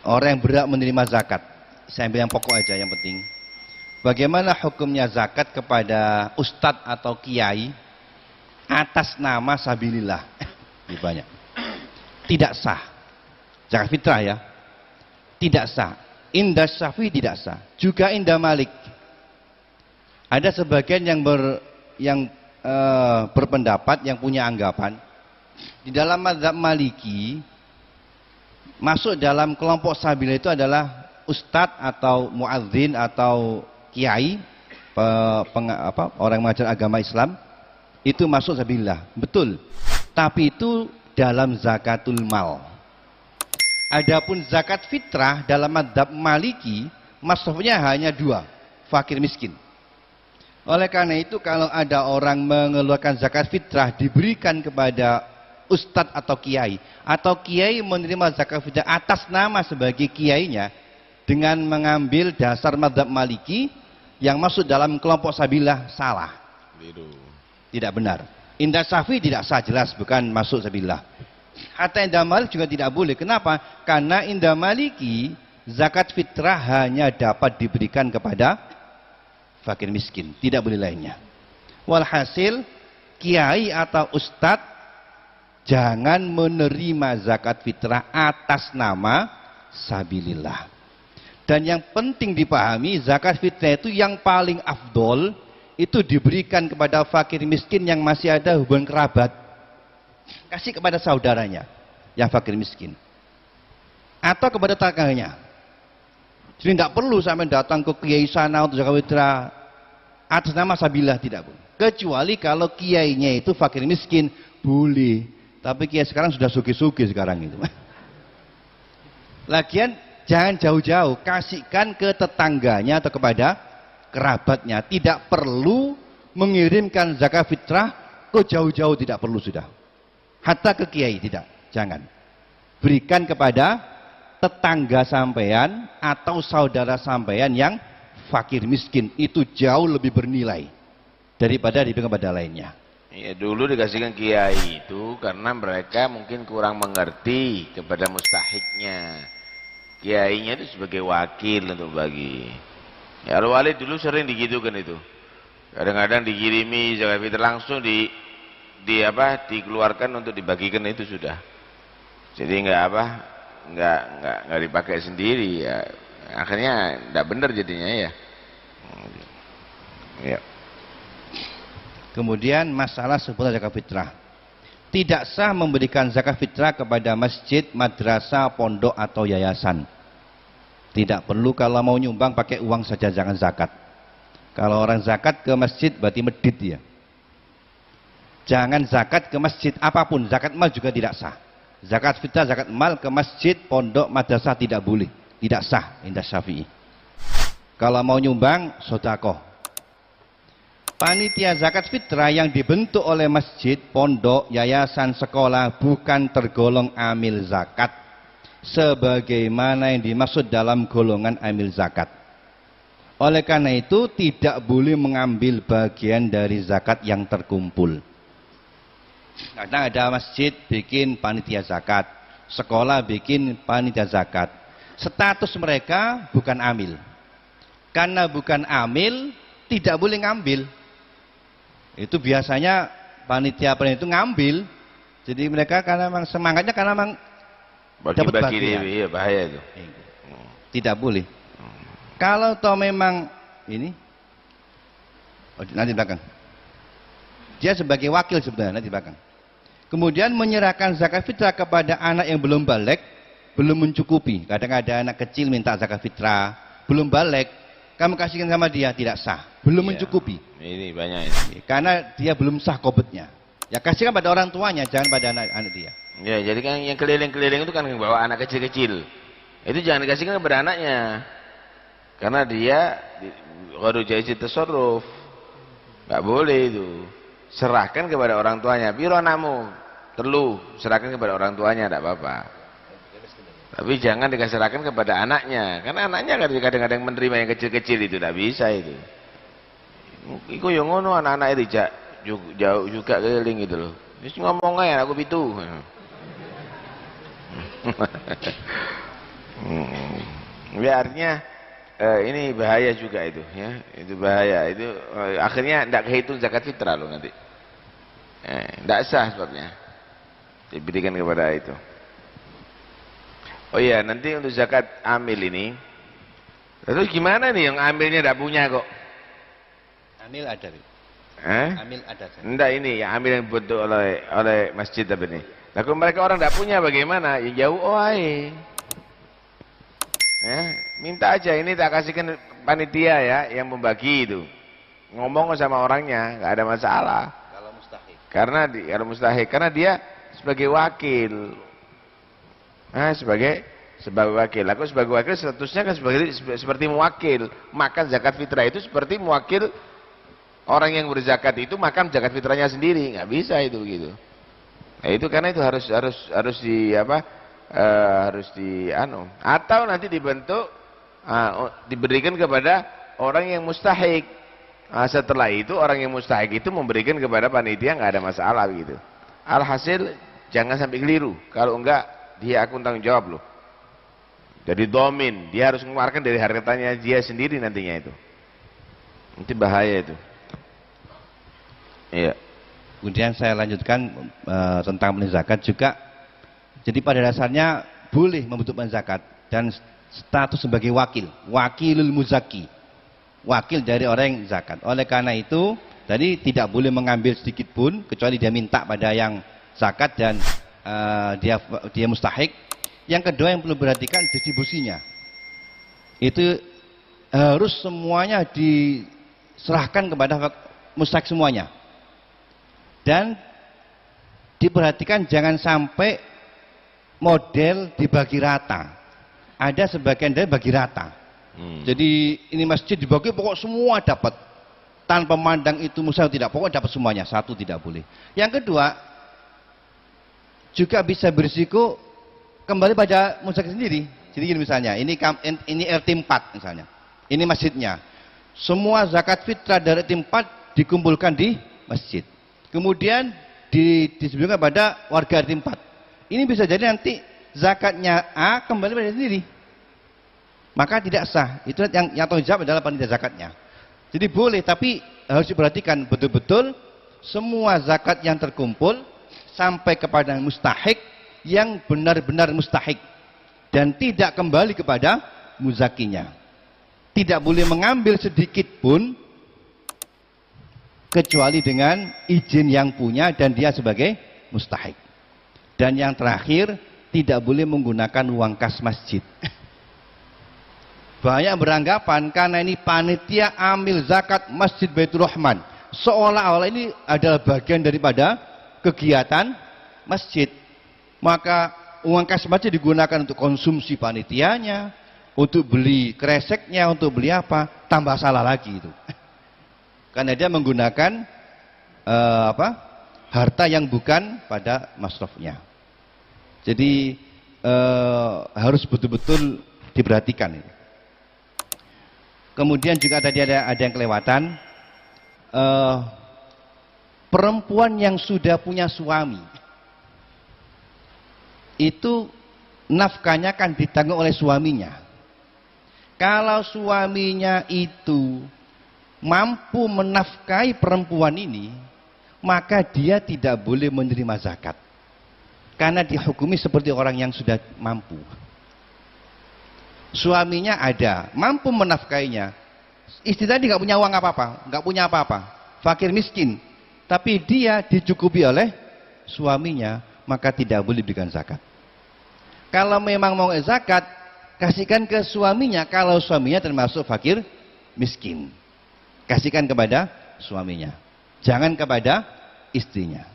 orang yang berhak menerima zakat. Saya ambil yang pokok aja, yang penting. Bagaimana hukumnya zakat kepada ustadz atau kiai atas nama sabilillah? Ini banyak. Tidak sah. Zakat fitrah ya. Tidak sah. Indah Syafi'i tidak sah. Juga Indah Malik. Ada sebagian yang berpendapat, yang punya anggapan di dalam mazhab Maliki masuk dalam kelompok sabilillah itu adalah ustadz atau muadzin atau kiai, orang mengajar agama Islam, itu masuk sabilillah. Betul. Tapi itu dalam zakatul mal. Adapun zakat fitrah dalam mazhab Maliki masuknya hanya dua, fakir miskin. Oleh karena itu kalau ada orang mengeluarkan zakat fitrah diberikan kepada ustadz atau kiai menerima zakat fitrah atas nama sebagai kiainya dengan mengambil dasar mazhab Maliki yang masuk dalam kelompok sabilillah, salah. Tidak benar. Indah Syafi'i tidak sah, jelas bukan masuk sabilillah. Hatta Indah Malik juga tidak boleh. Kenapa? Karena Indah Maliki zakat fitrah hanya dapat diberikan kepada fakir miskin, tidak boleh lainnya. Walhasil kiai atau ustadz jangan menerima zakat fitrah atas nama sabilillah. Dan yang penting dipahami, zakat fitrah itu yang paling afdol itu diberikan kepada fakir miskin yang masih ada hubungan kerabat. Kasih kepada saudaranya yang fakir miskin atau kepada tetangganya. Jadi tidak perlu sampai datang ke kiai sana untuk zakat fitrah atas nama sabilillah, tidak boleh. Kecuali kalau kiainya itu fakir miskin, boleh. Tapi kiai sekarang sudah sugi-sugi sekarang itu. Lagian jangan jauh-jauh, kasihkan ke tetangganya atau kepada kerabatnya. Tidak perlu mengirimkan zakat fitrah ke jauh-jauh, tidak perlu sudah. Hatta ke kiai tidak, jangan. Berikan kepada tetangga sampean atau saudara sampean yang fakir miskin, itu jauh lebih bernilai daripada diberikan kepada lainnya. Ya, dulu dikasihkan kiai itu karena mereka mungkin kurang mengerti kepada mustahiknya. Kiainya itu sebagai wakil untuk bagi. Ya, al-wali dulu sering digitukan itu. Kadang-kadang dikirimi zakat fitrah langsung dikeluarkan untuk dibagikan, itu sudah. Jadi nggak dipakai sendiri ya. Akhirnya nggak benar jadinya ya. Ya. Kemudian masalah seputar zakat fitrah. Tidak sah memberikan zakat fitrah kepada masjid, madrasah, pondok atau yayasan. Tidak perlu. Kalau mau nyumbang pakai uang saja, jangan zakat. Kalau orang zakat ke masjid berarti medit ya. Jangan zakat ke masjid apapun, zakat mal juga tidak sah. Zakat fitrah, zakat mal ke masjid, pondok, madrasah tidak boleh, tidak sah Indah Syafi'i. Kalau mau nyumbang, sedekah. Panitia zakat fitrah yang dibentuk oleh masjid, pondok, yayasan, sekolah bukan tergolong amil zakat sebagaimana yang dimaksud dalam golongan amil zakat. Oleh karena itu tidak boleh mengambil bagian dari zakat yang terkumpul. Kadang ada masjid bikin panitia zakat, sekolah bikin panitia zakat. Status mereka bukan amil. Karena bukan amil, tidak boleh ngambil. Itu biasanya panitia itu ngambil. Jadi mereka karena memang semangatnya karena memang dapat bagian. Iya, bahaya itu. Tidak boleh. Kalau toh memang ini, nanti belakang. Dia sebagai wakil sebenarnya di belakang. Kemudian menyerahkan zakat fitrah kepada anak yang belum balik, belum mencukupi. Kadang ada anak kecil minta zakat fitrah, belum balik, kamu kasihkan sama dia, tidak sah, belum mencukupi. Ini banyak ini. Karena dia belum sah qobotnya. Ya kasihkan pada orang tuanya, jangan pada anak dia. Ya, jadi kan yang keliling-keliling itu kan bawa anak kecil-kecil. Itu jangan dikasihkan kepada anaknya. Karena dia ghairu jaiz tasarruf. Enggak boleh itu. Serahkan kepada orang tuanya. Piro anakmu? Telu, serahkan kepada orang tuanya, tidak apa-apa. Tapi jangan dikasihkan kepada anaknya, karena anaknya kadang-kadang menerima yang kecil-kecil itu, tidak bisa itu. Iku yang ngono anak-anak itu jauh juga keliling gitu loh. Terus ngomong aja aku pitu. Ya artinya ini bahaya juga itu ya, itu bahaya itu akhirnya tidak kehitung zakat fitrah loh nanti, tidak sah sebabnya diberikan kepada itu. Oh iya, nanti untuk zakat amil ini, terus gimana nih yang amilnya tidak punya kok? Amil ada. Amil ada. Enggak, ini yang amil yang dibentuk oleh masjid apa ini? Nah, kalau mereka orang tidak punya bagaimana? Ya jauh, ya, minta aja, ini tak kasihkan panitia ya yang membagi itu, ngomong sama orangnya, nggak ada masalah. Kalau mustahik. Kalau mustahik, karena dia sebagai wakil, sebagai wakil. Aku sebagai wakil statusnya kan seperti mewakil. Makan zakat fitrah itu seperti mewakil orang yang berzakat itu makan zakat fitrahnya sendiri, nggak bisa itu gitu. Nah, itu karena itu harus atau nanti dibentuk diberikan kepada orang yang mustahik. Setelah itu orang yang mustahik itu memberikan kepada panitia, nggak ada masalah gitu. Alhasil jangan sampai keliru, kalau enggak dia akun tanggung jawab loh. Jadi domin, dia harus mengeluarkan dari hartanya dia sendiri nantinya itu. Itu bahaya itu. Iya. Kemudian saya lanjutkan tentang zakat juga. Jadi pada dasarnya boleh membentukkan zakat dan status sebagai wakilul muzaki, wakil dari orang yang zakat. Oleh karena itu, tadi tidak boleh mengambil sedikit pun kecuali dia minta pada yang zakat dan dia mustahik. Yang kedua yang perlu perhatikan distribusinya. Itu harus semuanya diserahkan kepada mustahik semuanya. Dan diperhatikan jangan sampai model dibagi rata. Ada sebagian dari bagi rata. Jadi ini masjid dibagi pokok semua dapat. Tanpa memandang itu musuh tidak, pokok dapat semuanya. Satu tidak boleh. Yang kedua, juga bisa berisiko kembali pada mustahik sendiri. Jadi gini misalnya, ini RT 4 misalnya. Ini masjidnya. Semua zakat fitrah dari RT 4 dikumpulkan di masjid. Kemudian disebutkan pada warga RT 4. Ini bisa jadi nanti zakatnya A kembali pada sendiri. Maka tidak sah. Itu yang tanggung jawab adalah panitia zakatnya. Jadi boleh, tapi harus diperhatikan betul-betul semua zakat yang terkumpul sampai kepada mustahik yang benar-benar mustahik dan tidak kembali kepada muzakinya. Tidak boleh mengambil sedikit pun kecuali dengan izin yang punya dan dia sebagai mustahik. Dan yang terakhir, tidak boleh menggunakan uang kas masjid. Banyak beranggapan karena ini panitia amil zakat Masjid Baitur Rahman, seolah-olah ini adalah bagian daripada kegiatan masjid. Maka uang kas masjid digunakan untuk konsumsi panitianya, untuk beli kreseknya, untuk beli apa, tambah salah lagi itu. Karena dia menggunakan harta yang bukan pada masrafnya. Jadi harus betul-betul diperhatikan. Kemudian juga tadi ada yang kelewatan, perempuan yang sudah punya suami itu nafkahnya kan ditanggung oleh suaminya. Kalau suaminya itu mampu menafkahi perempuan ini, maka dia tidak boleh menerima zakat. Karena dihukumi seperti orang yang sudah mampu. Suaminya ada, mampu menafkainya. Istri tadi nggak punya uang apa-apa, nggak punya apa-apa, fakir miskin. Tapi dia dicukupi oleh suaminya, maka tidak boleh diberikan zakat. Kalau memang mau zakat, kasihkan ke suaminya. Kalau suaminya termasuk fakir miskin, kasihkan kepada suaminya, jangan kepada istrinya.